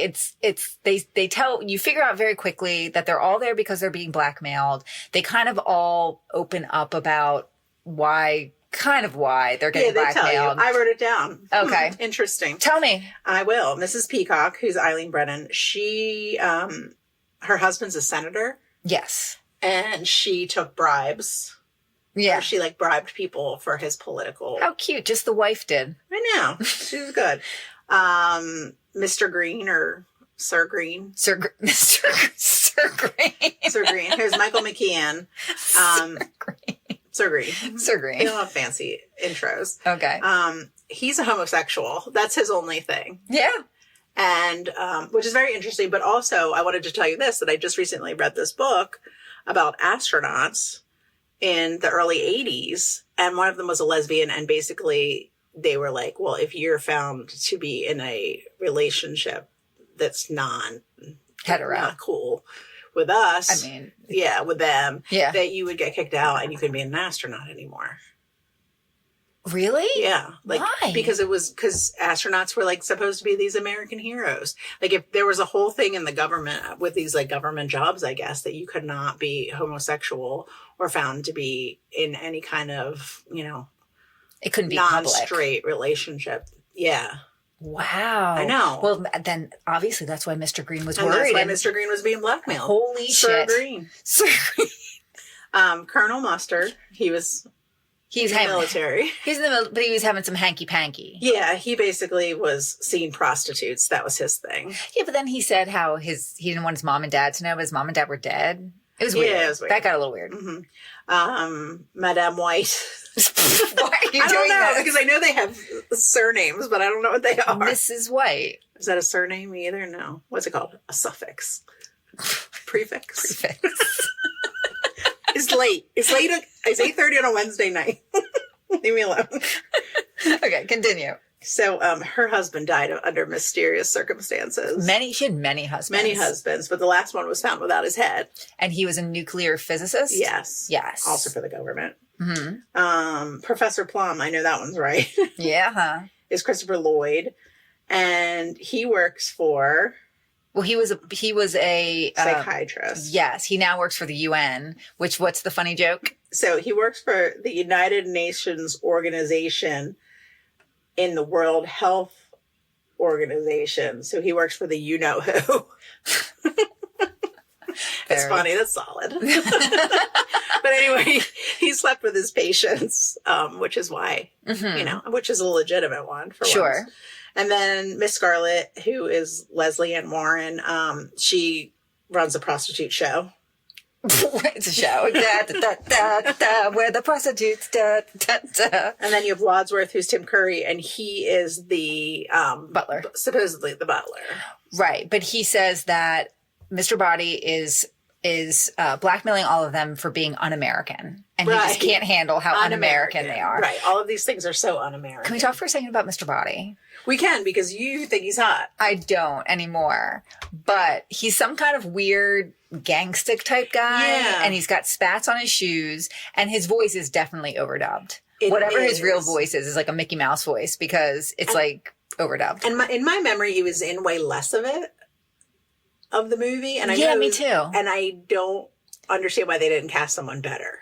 they tell you figure out very quickly that they're all there because they're being blackmailed. They kind of all open up about why they're getting blackmailed. Tell you. I wrote it down. Okay. Interesting. Tell me. I will. Mrs. Peacock, who's Eileen Brennan, she, her husband's a senator. Yes. And she took bribes. Yeah. She bribed people for his political. How cute. Just the wife did. I know. She was good. Mr. Green or Sir Green. Sir Green. Sir Green. Here's Michael McKean. Sir Green. Sir Green. They don't have fancy intros. Okay. He's a homosexual. That's his only thing. Yeah. And, which is very interesting. But also, I wanted to tell you this, that I just recently read this book about astronauts in the early 80s. And one of them was a lesbian. And basically, they were like, well, if you're found to be in a relationship that's hetero, not cool with us, with them, that you would get kicked out and you couldn't be an astronaut anymore. Really? Yeah. Why? Because astronauts were supposed to be these American heroes. If there was a whole thing in the government with these government jobs, I guess, that you could not be homosexual or found to be in any kind of, it couldn't be non-straight relationship. Yeah. Wow. I know. Well, then obviously that's why Mr. Green was and worried. That's why Mr. Green was being blackmailed. Holy Sir shit. Green. Sir Green. Colonel Mustard, he's in the military. He's in the military, but he was having some hanky-panky. Yeah, he basically was seeing prostitutes. That was his thing. Yeah, but then he said how he didn't want his mom and dad to know, but his mom and dad were dead. It was weird. Yeah, it was weird. That got a little weird. Mm-hmm. Madame White. Why are you I don't doing know, this? because I know they have surnames, but I don't know what they are. Mrs. White. Is that a surname either? No. What's it called? A suffix. Prefix. Prefix. It's late. It's 8:30 on a Wednesday night. Leave me alone. Okay, continue. So her husband died under mysterious circumstances. She had many husbands. Many husbands, but the last one was found without his head. And he was a nuclear physicist? Yes. Yes. Also for the government. Mm-hmm. Professor Plum, I know that one's right. Yeah. Is Christopher Lloyd. And he works for... Well, he was a psychiatrist. Yes. He now works for the UN, what's the funny joke? So he works for the United Nations Organization in the World Health Organization. So he works for the you-know-who. It's funny. That's solid. But anyway, he slept with his patients, which is why, which is a legitimate one for sure. once. And then Miss Scarlet, who is Leslie Ann Warren, she runs a prostitute show. It's a show. Where the prostitutes. And then you have Wadsworth, who's Tim Curry, and he is the butler. Supposedly the butler. Right. But he says that Mr. Body is blackmailing all of them for being un-American. And he just can't handle how un-American they are. Right. All of these things are so un-American. Can we talk for a second about Mr. Body? We can, because you think he's hot. I don't anymore. But he's some kind of weird gangsta type guy. Yeah. And he's got spats on his shoes. And his voice is definitely overdubbed. Whatever his real voice is like a Mickey Mouse voice, because it's overdubbed. And in my memory, he was in way less of it. Of the movie. And me too. And I don't understand why they didn't cast someone better.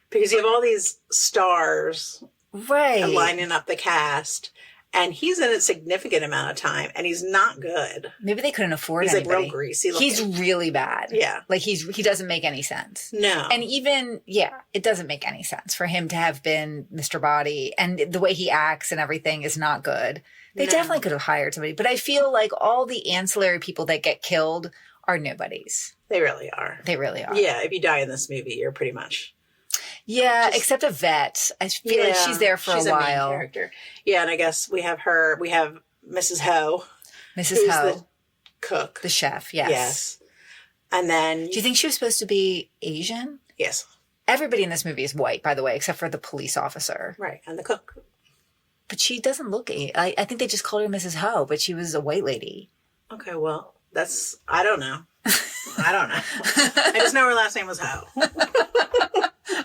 Because you have all these stars lining up the cast. And he's in a significant amount of time. And he's not good. Maybe they couldn't afford he's anybody. Real greasy looking. He's really bad. Yeah. He doesn't make any sense. No. And even, it doesn't make any sense for him to have been Mr. Body. And the way he acts and everything is not good. They definitely could have hired somebody. But I feel like all the ancillary people that get killed are nobodies. They really are. They really are. Yeah, if you die in this movie, you're pretty much... Yeah, except a vet. I feel like she's there for a while. She's a main character. Yeah, and I guess we have Mrs. Ho. Mrs. Ho. The cook. The chef, yes. Yes. And then... Do you think she was supposed to be Asian? Yes. Everybody in this movie is white, by the way, except for the police officer. Right, and the cook. But she doesn't look I think they just called her Mrs. Ho, but she was a white lady. Okay, well, I don't know. I don't know. I just know her last name was Ho.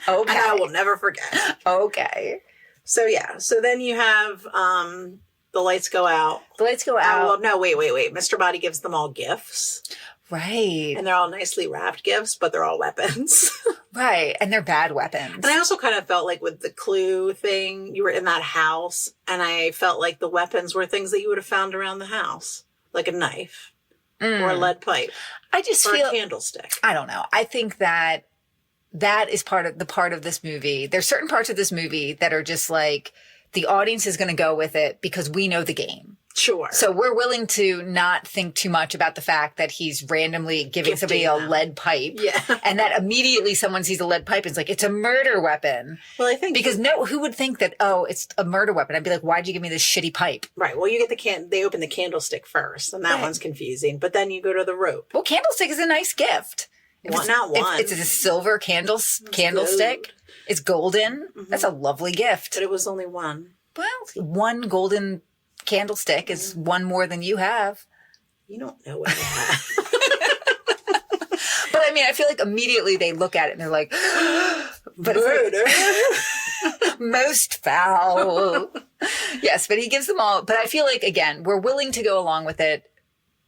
Okay. And I will never forget. Okay. So, yeah. So then you have the lights go out. The lights go out. Well, no, wait. Mr. Body gives them all gifts. Right. And they're all nicely wrapped gifts, but they're all weapons. Right. And they're bad weapons. And I also kind of felt like with the clue thing, you were in that house, and I felt like the weapons were things that you would have found around the house, like a knife or a lead pipe. I just or feel a candlestick. I don't know. I think that is part of this movie. There's certain parts of this movie that are just like the audience is going to go with it because we know the game. Sure. So we're willing to not think too much about the fact that he's randomly giving somebody a lead pipe. Yeah. And that immediately someone sees a lead pipe and is like, it's a murder weapon. Well, I think because who would think that, oh, it's a murder weapon? I'd be like, why'd you give me this shitty pipe? Right. Well, you get they open the candlestick first, and that one's confusing. But then you go to the rope. Well, candlestick is a nice gift. Not one. It's a silver candlestick. Gold. It's golden. Mm-hmm. That's a lovely gift. But it was only one. Well, one golden candlestick is one more than you have. You don't know what I have. But I mean, I feel like immediately they look at it and they're like, but murder. Like, most foul. Yes, but he gives them all. But I feel like, again, we're willing to go along with it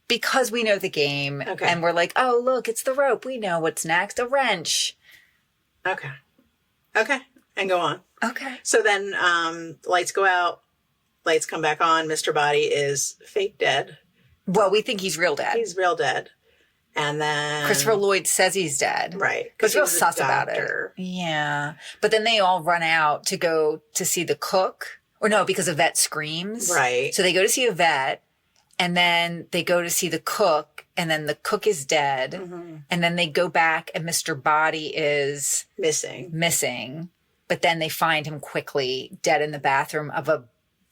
because we know the game. Okay. And we're like, oh, look, it's the rope. We know what's next. A wrench. Okay. And go on. Okay. So then lights go out. Lights come back on. Mr. Body is fake dead. Well, we think he's real dead. He's real dead. And then Christopher Lloyd says he's dead. Right. But real sus about it. Yeah. But then they all run out to go to see the cook. Or no, because Yvette screams. Right. So they go to see Yvette. And then they go to see the cook. And then the cook is dead. Mm-hmm. And then they go back and Mr. Body is missing. But then they find him quickly dead in the bathroom of a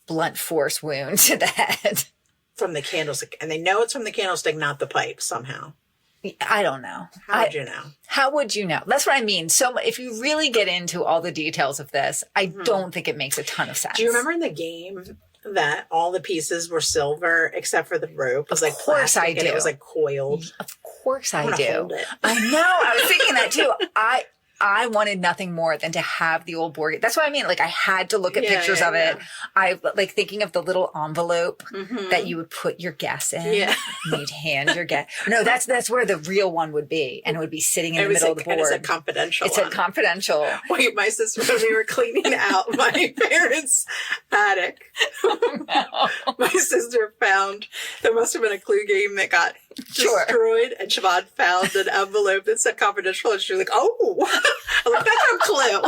blunt force wound to the head. From the candlestick. And they know it's from the candlestick, not the pipe, somehow. I don't know. How would you know? How would you know? That's what I mean. So if you really get into all the details of this, I don't think it makes a ton of sense. Do you remember in the game that all the pieces were silver except for the rope? It was like plastic, I do. And it was like coiled. Of course I do. Hold it. I know. I was thinking that too. I wanted nothing more than to have the old board game. That's what I mean. Like I had to look at pictures of it. I like thinking of the little envelope that you would put your guess in. Yeah. And you'd hand your guess. No, that's where the real one would be. And it would be sitting in the middle of the board. It said confidential. It said confidential. Wait, my sister, when we were cleaning out my parents' attic, my sister found, there must have been a clue game that got destroyed, and Siobhan found an envelope that said confidential, and she was like, oh, I'm like, that's a clue.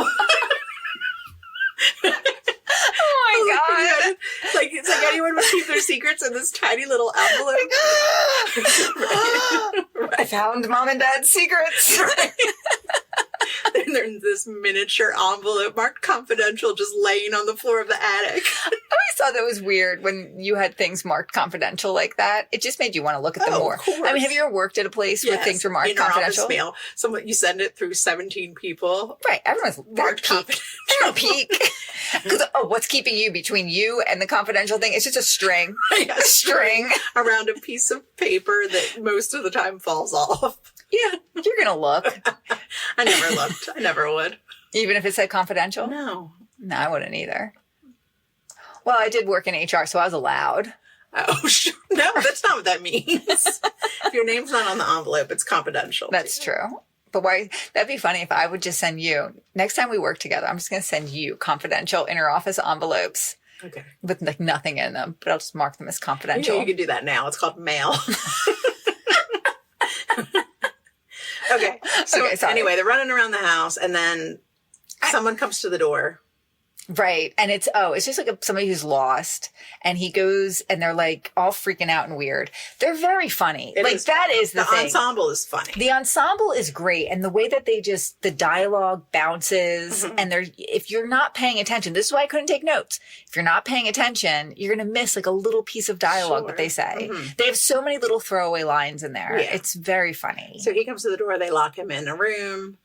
Oh my God. Like, it's like anyone would keep their secrets in this tiny little envelope. Right. I found mom and dad's secrets. Right. And there's this miniature envelope marked confidential just laying on the floor of the attic. I always thought that was weird when you had things marked confidential like that. It just made you want to look at them more. Of course. I mean, have you ever worked at a place where things were marked confidential? Office mail. You send it through 17 people. Right. Everyone's marked confidential. Peek. Because what's keeping you between you and the confidential thing? It's just a string. A string around a piece of paper that most of the time falls off. Yeah, you're going to look. I never looked. I never would. Even if it said confidential? No, I wouldn't either. Well, I did work in HR, so I was allowed. Oh, sure. No, that's not what that means. If your name's not on the envelope, it's confidential. That's true. But why? That'd be funny if I would just send you, next time we work together, I'm just going to send you confidential interoffice envelopes. Okay. With like nothing in them, but I'll just mark them as confidential. You can do that now. It's called mail. Okay. So anyway, they're running around the house, and then someone comes to the door. Right. And it's just like somebody who's lost, and he goes, and they're like all freaking out and weird. They're very funny. That is the thing. The ensemble is funny. The ensemble is great. And the way that the dialogue bounces, and if you're not paying attention, this is why I couldn't take notes. If you're not paying attention, you're going to miss like a little piece of dialogue that they say. They have so many little throwaway lines in there. Yeah. It's very funny. So he comes to the door, they lock him in a room.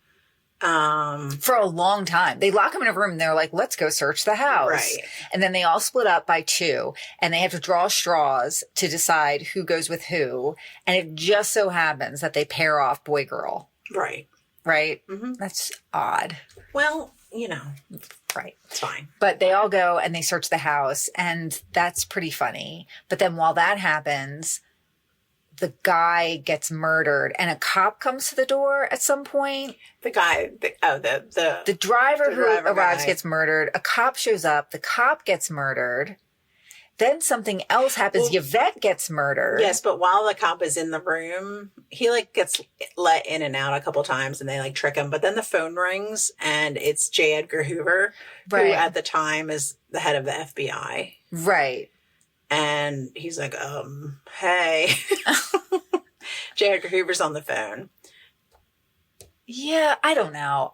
For a long time. They lock him in a room and they're like, let's go search the house. Right. And then they all split up by 2 and they have to draw straws to decide who goes with who. And it just so happens that they pair off boy girl. Right. Right? Mm-hmm. That's odd. Well, you know. Right. It's fine. But they all go and they search the house and that's pretty funny. But then while that happens, the guy gets murdered and a cop comes to the door at some point. The driver who arrives guy. gets murdered. A cop shows up. The cop gets murdered. Then something else happens. Well, Yvette gets murdered. Yes, but while the cop is in the room, he like gets let in and out a couple times and they like trick him. But then the phone rings and it's J. Edgar Hoover, Right. who at the time is the head of the FBI. Right. And he's like, hey. J. Edgar Hoover's on the phone. Yeah, I don't know.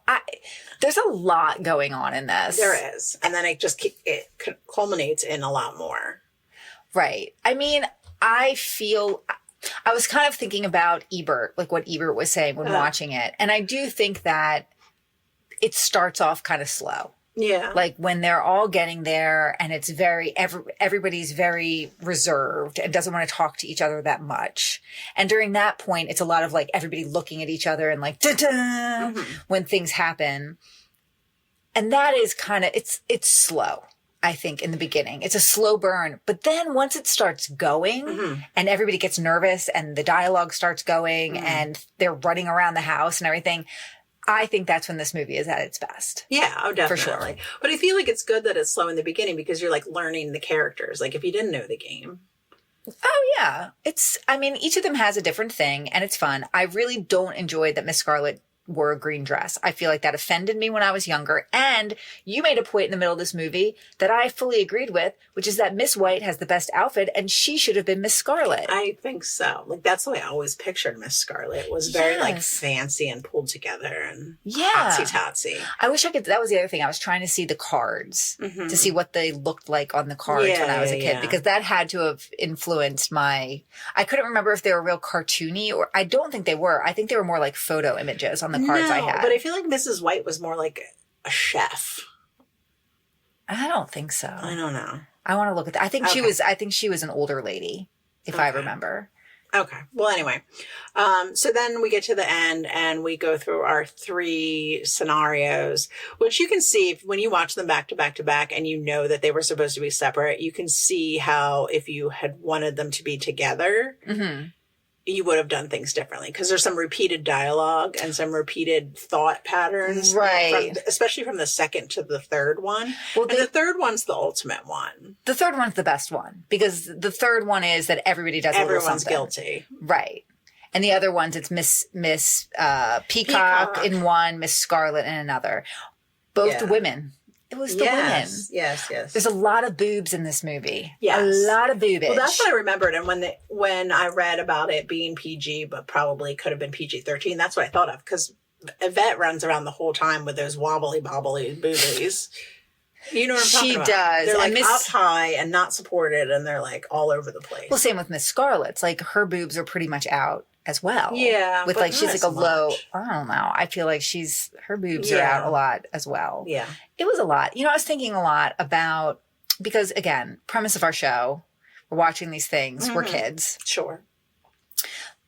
There's a lot going on in this. There is. And then it culminates in a lot more. Right. I mean, I was kind of thinking about Ebert, like what Ebert was saying when watching it. And I do think that it starts off kind of slow. Yeah. Like when they're all getting there and it's everybody's very reserved and doesn't want to talk to each other that much. And during that point, it's a lot of like everybody looking at each other and like, da-da, when things happen. And that is kind of, it's slow, I think, in the beginning. It's a slow burn. But then once it starts going and everybody gets nervous and the dialogue starts going and they're running around the house and everything, I think that's when this movie is at its best. Yeah, oh, definitely. For sure. But I feel like it's good that it's slow in the beginning because you're like learning the characters. Like if you didn't know the game. Oh, yeah. Each of them has a different thing and it's fun. I really don't enjoy that Miss Scarlet wore a green dress. I feel like that offended me when I was younger. And you made a point in the middle of this movie that I fully agreed with, which is that Miss White has the best outfit and she should have been Miss Scarlet. I think so. Like that's the way I always pictured Miss Scarlet. Was very like fancy and pulled together and hotsy-totsy. I wish I could. That was the other thing. I was trying to see the cards to see what they looked like on the cards when I was a kid, because that had to have influenced I couldn't remember if they were real cartoony or I don't think they were. I think they were more like photo images on the cards I had. But I feel like Mrs. White was more like a chef. I don't think so. I don't know. I want to look at that. I think she was an older lady, if I remember. Okay. Well, anyway. So then we get to the end and we go through our 3 scenarios, which you can see when you watch them back to back to back and you know that they were supposed to be separate, you can see how if you had wanted them to be together, you would have done things differently because there's some repeated dialogue and some repeated thought patterns, right? Especially from the second to the third one. Well, and the third one's the ultimate one. The third one's the best one because the third one is that everybody does everyone's guilty, right? And the other ones, it's Miss Peacock in one, Miss Scarlet in another. Both the women. It was the women. Yes. There's a lot of boobs in this movie. Yes. A lot of boobage. Well, that's what I remembered. And when I read about it being PG, but probably could have been PG-13, that's what I thought of. Because Yvette runs around the whole time with those wobbly boobies. You know what I'm talking about? She does. They're like up high and not supported, and they're like all over the place. Well, same with Miss Scarlet's. Like her boobs are pretty much out as well. Yeah. With like, she's like a low, I don't know. I feel like her boobs are out a lot as well. Yeah. It was a lot. You know, I was thinking a lot about, because again, premise of our show, we're watching these things, we're kids. Sure.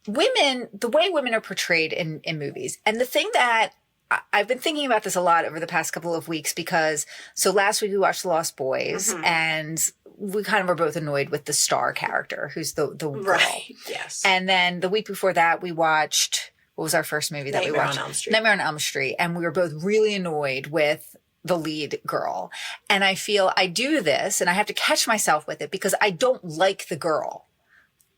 Women, the way women are portrayed in movies. And the thing that I've been thinking about this a lot over the past couple of weeks because, so last week we watched The Lost Boys and we kind of were both annoyed with the star character who's the girl. Right. Yes. And then the week before that we watched, what was our first movie that we watched? Nightmare on Elm Street. And we were both really annoyed with the lead girl. And I feel I do this and I have to catch myself with it because I don't like the girl.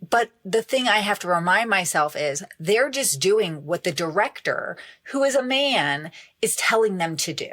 But the thing I have to remind myself is they're just doing what the director, who is a man, is telling them to do.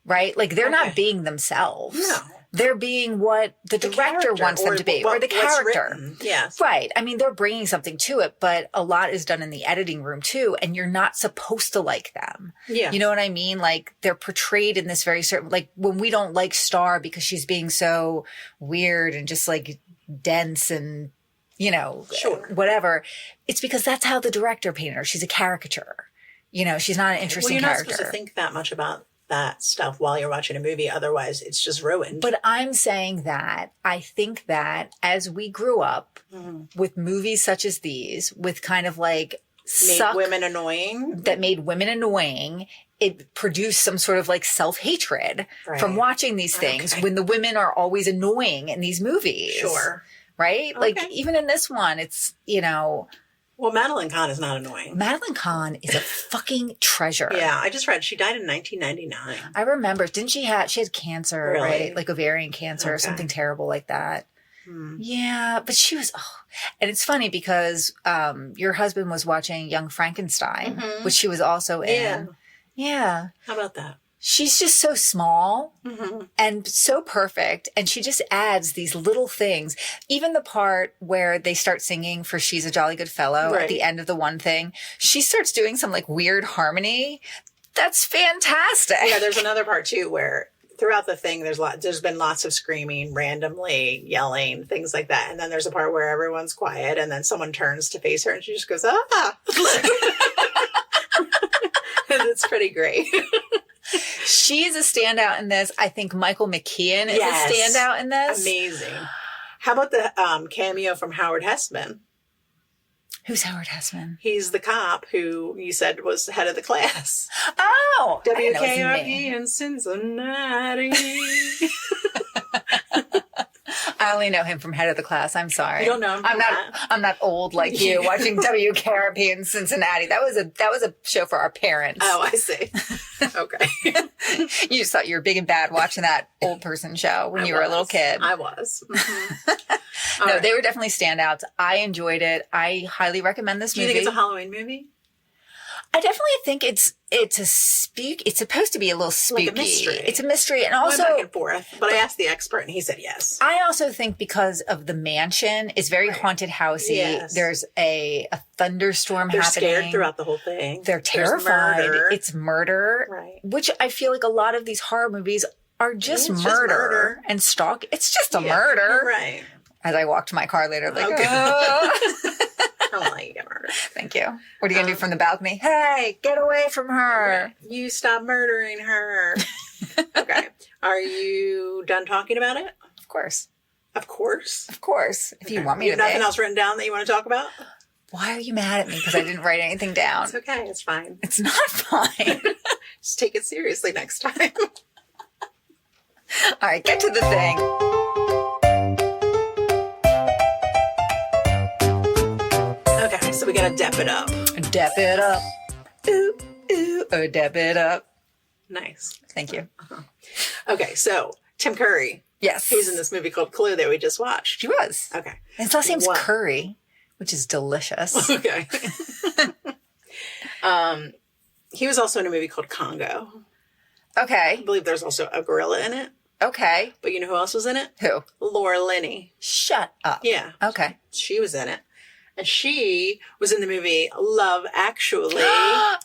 Right? Like they're not being themselves. No. They're being what the director wants them to be, or the character. Yes. Right. I mean, they're bringing something to it, but a lot is done in the editing room too, and you're not supposed to like them. Yeah. You know what I mean? Like they're portrayed in this very certain, like when we don't like Star because she's being so weird and just like dense and, you know, sure, whatever. It's because that's how the director painted her. She's a caricature. You know, she's not an Well, interesting you're not character. supposed to think that much about that stuff while you're watching a movie. Otherwise, it's just ruined. But I'm saying that I think that as we grew up with movies such as these, with kind of like made women annoying. that made women annoying, it produced some sort of like self-hatred from watching these things when the women are always annoying in these movies. Sure. Right? Okay. Like even in this one, it's, you know. Well, Madeline Kahn is not annoying. Madeline Kahn is a fucking treasure. Yeah, I just read she died in 1999. I remember. Didn't she had cancer, Really? right? Like ovarian cancer or something terrible like that. Yeah, but she was, and it's funny because your husband was watching Young Frankenstein, which she was also in. Yeah. How about that? She's just so small and so perfect. And she just adds these little things. Even the part where they start singing for She's a Jolly Good Fellow at the end of the one thing, she starts doing some like weird harmony. That's fantastic. Yeah, there's another part too where throughout the thing, there's been lots of screaming, randomly yelling, things like that. And then there's a part where everyone's quiet and then someone turns to face her and she just goes, ah. And it's pretty great. She is a standout in this. I think Michael McKean is a standout in this. Amazing. How about the cameo from Howard Hessman? Who's Howard Hessman? He's the cop who you said was head of the class. Oh! WKRP in Cincinnati. I only know him from Head of the Class. I'm sorry. You don't know him from that? I'm not old like you watching WKRP in Cincinnati. That was a show for our parents. Oh, I see. Okay. You just thought you were big and bad watching that old person show when you were a little kid. I was. Mm-hmm. No, they were definitely standouts. I enjoyed it. I highly recommend this movie. Do you think it's a Halloween movie? I definitely think it's supposed to be a little spooky. Like a mystery. It's a mystery. And also, back and forth. But I asked the expert and he said yes. I also think because of the mansion, it's very haunted housey. Yes. There's a thunderstorm They're happening. scared throughout the whole thing. They're terrified. Murder. It's murder. Right. Which I feel like a lot of these horror movies are just murder and stalk. It's just a murder. Right. As I walked to my car later, like, Okay. oh. I won't let you get murdered. Thank you. What are you going to do from the balcony? Hey, get away from her. You stop murdering her. Okay. Are you done talking about it? Of course. Of course. Of course. If you want me You to have nothing be. else written down that you want to talk about? Why are you mad at me? Because I didn't write anything down. It's okay. It's fine. It's not fine. Just take it seriously next time. All right, get to the thing. Okay, so we gotta dep it up. Dep it up. Ooh, ooh, oh, dep it up. Nice. Thank you. Okay, so Tim Curry. Yes. He's in this movie called Clue that we just watched. She was. Okay. And his last name's What? Curry, which is delicious. Okay. He was also in a movie called Congo. I Okay. believe there's also a gorilla in it. Okay. But you know who else was in it? Who? Laura Linney. Shut up. Yeah. Okay. She was in it. And she was in the movie Love Actually.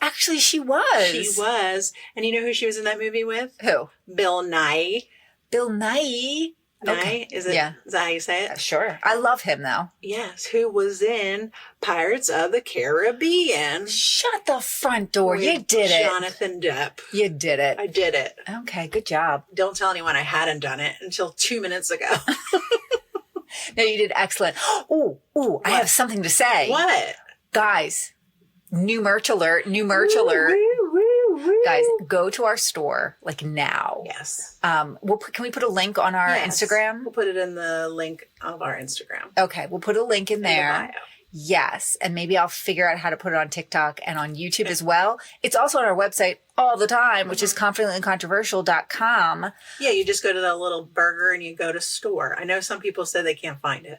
Actually, she was. She was. And you know who she was in that movie with? Who? Bill Nye. Bill Nye. Nye? Is it? Yeah. Is that how you say it? Sure. I love him, though. Yes. Who was in Pirates of the Caribbean. Shut the front door. You with did it. Jonathan Depp. You did it. I did it. Okay, good job. Don't tell anyone I hadn't done it until 2 minutes ago. No, you did excellent. Ooh, I have something to say. What? Guys, new merch alert, new merch alert. Guys, go to our store, like now. Yes. Can we put a link on our Yes. Instagram? We'll put it in the link of our Instagram. Okay, we'll put a link in In the there. bio. Yes, and maybe I'll figure out how to put it on TikTok and on YouTube as well. It's also on our website all the time, which is confidentlycontroversial.com. Yeah, you just go to the little burger and you go to store. I know some people say they can't find it.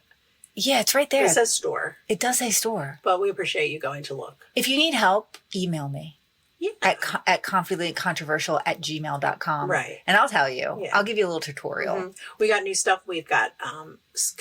Yeah, it's right there. It says store, It does say store. but we appreciate you going to look. If you need help, email me. Yeah. At confidentlycontroversial@gmail.com. Right. And I'll tell you. Yeah. I'll give you a little tutorial. Mhm. We got new stuff. We've got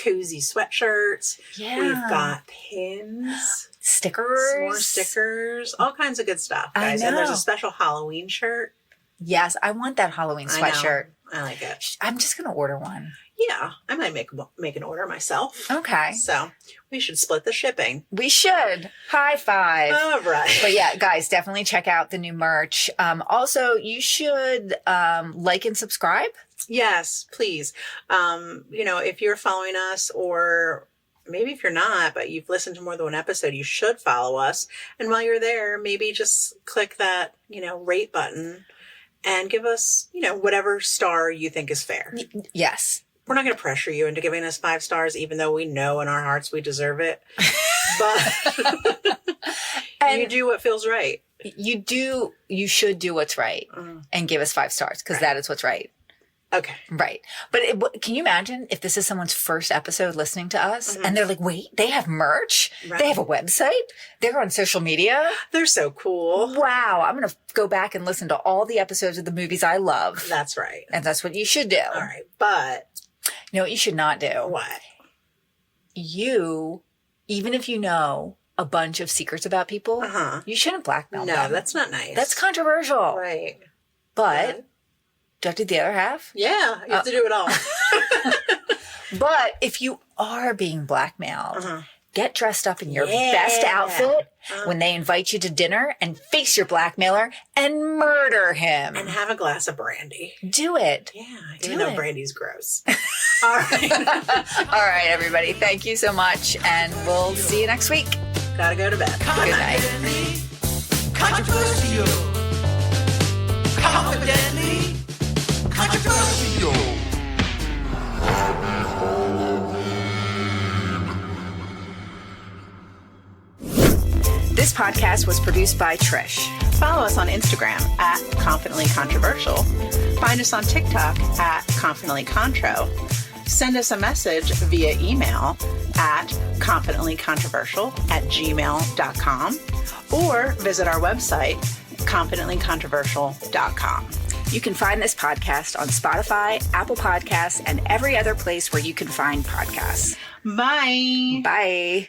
cozy sweatshirts. Yeah. We've got pins, Stickers. more stickers, all kinds of good stuff, I guys. And there's know. a special Halloween shirt. Yes, I want that Halloween I know. sweatshirt. I like it. I'm just going to order one. Yeah, I might make an order myself. Okay. So we should split the shipping. We should. High five. All right. But yeah, guys, definitely check out the new merch. Also, you should like and subscribe. Yes, please. If you're following us, or maybe if you're not, but you've listened to more than one episode, you should follow us. And while you're there, maybe just click that, rate button and give us, whatever star you think is fair. Yes. We're not going to pressure you into giving us 5 stars, even though we know in our hearts we deserve it. But you do what feels right. You should do what's right and give us 5 stars, because that is what's right. Okay. Right. But can you imagine if this is someone's first episode listening to us and they're like, wait, they have merch? Right. They have a website? They're on social media? They're so cool. Wow. I'm going to go back and listen to all the episodes of the movies I love. That's right. And that's what you should do. All right. But you know what you should not do? What? Even if you know a bunch of secrets about people, you shouldn't blackmail them. No, that's not nice. That's controversial. Right. But do I do the other half? Yeah, you have to do it all. But if you are being blackmailed, get dressed up in your best outfit when they invite you to dinner and face your blackmailer and murder him. And have a glass of brandy. Do it. Yeah, even though brandy's gross. All right. All right, everybody. Thank you so much. And we'll see you next week. Gotta go to bed. Good night. Controversial. Confidently controversial. This podcast was produced by Trish. Follow us on Instagram at Confidently Controversial. Find us on TikTok at Confidently Contro. Send us a message via email at confidentlycontroversial@gmail.com, or visit our website, confidentlycontroversial.com. You can find this podcast on Spotify, Apple Podcasts, and every other place where you can find podcasts. Bye. Bye.